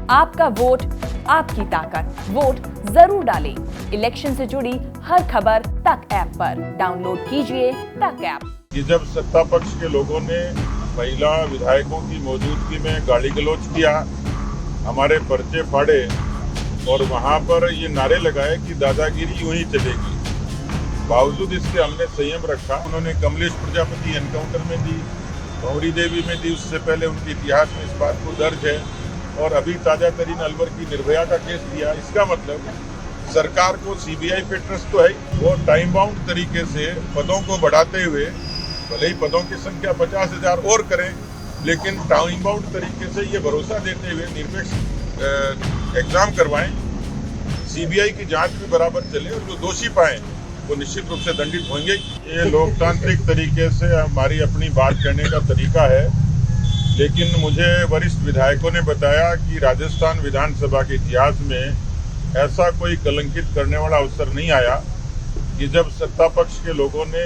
आपका वोट आपकी ताकत, वोट जरूर डालें। इलेक्शन से जुड़ी हर खबर तक ऐप पर डाउनलोड कीजिए तक ऐप। कि जब सत्ता पक्ष के लोगों ने महिला विधायकों की मौजूदगी में गाली गलौज किया, हमारे पर्चे फाड़े और वहां पर ये नारे लगाए कि दादागिरी यूं ही चलेगी, बावजूद इसके हमने संयम रखा। उन्होंने कमलेश प्रजापति एनकाउंटर में दी, भंवरी देवी में दी, उससे पहले उनके इतिहास में इस बात को दर्ज है, और अभी ताजा तरीन अलवर की निर्भया का केस दिया। इसका मतलब सरकार को सीबीआई पे ट्रस्ट तो है, वो टाइम बाउंड तरीके से पदों को बढ़ाते हुए, भले ही पदों की संख्या 50,000 और करें, लेकिन टाइम बाउंड तरीके से ये भरोसा देते हुए निरपेक्ष एग्जाम करवाएं, सीबीआई की जांच भी बराबर चले और जो दोषी पाएं वो निश्चित रूप से दंडित होंगे। ये लोकतांत्रिक तरीके से हमारी अपनी बात करने का तरीका है, लेकिन मुझे वरिष्ठ विधायकों ने बताया कि राजस्थान विधानसभा के इतिहास में ऐसा कोई कलंकित करने वाला अवसर नहीं आया कि जब सत्ता पक्ष के लोगों ने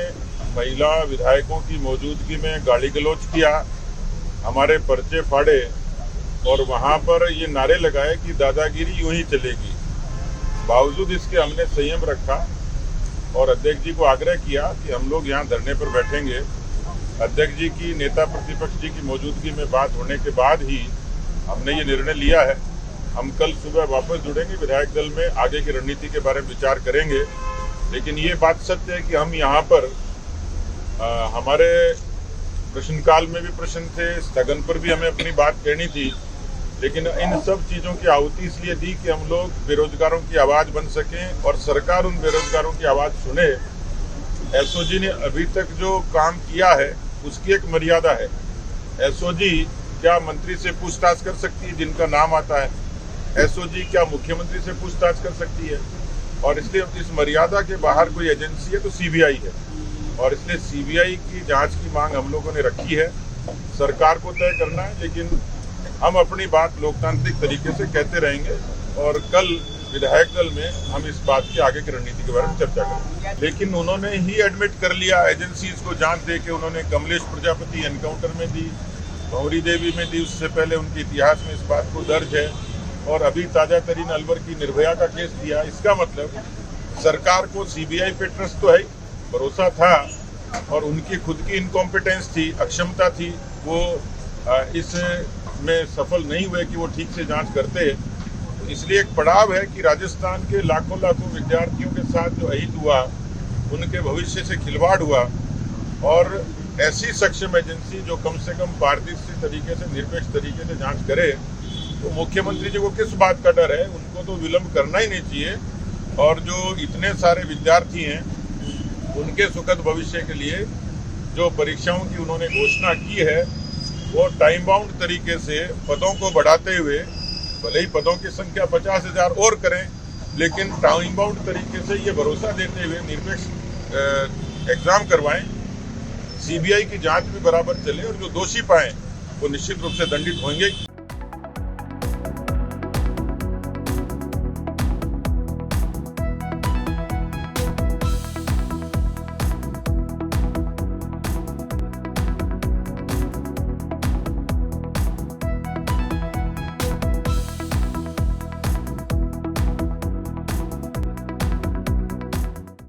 महिला विधायकों की मौजूदगी में गाली गलौज किया, हमारे पर्चे फाड़े और वहां पर ये नारे लगाए कि दादागिरी यूं ही चलेगी। बावजूद इसके हमने संयम रखा और अध्यक्ष जी को आग्रह किया कि हम लोग यहाँ धरने पर बैठेंगे। अध्यक्ष जी की नेता प्रतिपक्ष जी की मौजूदगी में बात होने के बाद ही हमने ये निर्णय लिया है। हम कल सुबह वापस जुड़ेंगे, विधायक दल में आगे की रणनीति के बारे में विचार करेंगे। लेकिन ये बात सत्य है कि हम यहाँ पर हमारे प्रश्नकाल में भी प्रश्न थे, स्थगन पर भी हमें अपनी बात कहनी थी, लेकिन इन सब चीज़ों की आहुति इसलिए दी कि हम लोग बेरोजगारों की आवाज़ बन सकें और सरकार उन बेरोजगारों की आवाज़ सुने। एसओजी ने अभी तक जो काम किया है उसकी एक मर्यादा है। एसओजी क्या मंत्री से पूछताछ कर सकती है जिनका नाम आता है? एसओजी क्या मुख्यमंत्री से पूछताछ कर सकती है? और इसलिए इस मर्यादा के बाहर कोई एजेंसी है तो सीबीआई है, और इसलिए सीबीआई की जांच की मांग हम लोगों ने रखी है। सरकार को तय करना है, लेकिन हम अपनी बात लोकतांत्रिक तरीके से कहते रहेंगे और कल विधायक दल में हम इस बात की आगे की रणनीति के बारे में चर्चा करेंगे। लेकिन उन्होंने ही एडमिट कर लिया, एजेंसीज को जांच दे के उन्होंने कमलेश प्रजापति एनकाउंटर में दी, भंवरी देवी में दी, उससे पहले उनके इतिहास में इस बात को दर्ज है, और अभी ताजा तरीन अलवर की निर्भया का केस दिया। इसका मतलब सरकार को सीबीआई पे ट्रस्ट तो है, भरोसा था, और उनकी खुद की इनकॉम्पिटेंस थी, अक्षमता थी, वो इस में सफल नहीं हुए कि वो ठीक से जांच करते। इसलिए एक पड़ाव है कि राजस्थान के लाखों विद्यार्थियों के साथ जो अहित हुआ, उनके भविष्य से खिलवाड़ हुआ, और ऐसी सक्षम एजेंसी जो कम से कम पारदर्शी तरीके से, निरपेक्ष तरीके से जांच करे, तो मुख्यमंत्री जी को किस बात का डर है? उनको तो विलंब करना ही नहीं चाहिए। और जो इतने सारे विद्यार्थी हैं, उनके सुखद भविष्य के लिए जो परीक्षाओं की उन्होंने घोषणा की है, वो टाइम बाउंड तरीके से पदों को बढ़ाते हुए, भले ही पदों की संख्या 50,000 और करें, लेकिन टाइम बाउंड तरीके से ये भरोसा देते हुए निरपेक्ष एग्जाम करवाएं, सीबीआई की जांच भी बराबर चले और जो दोषी पाएं वो निश्चित रूप से दंडित होंगे।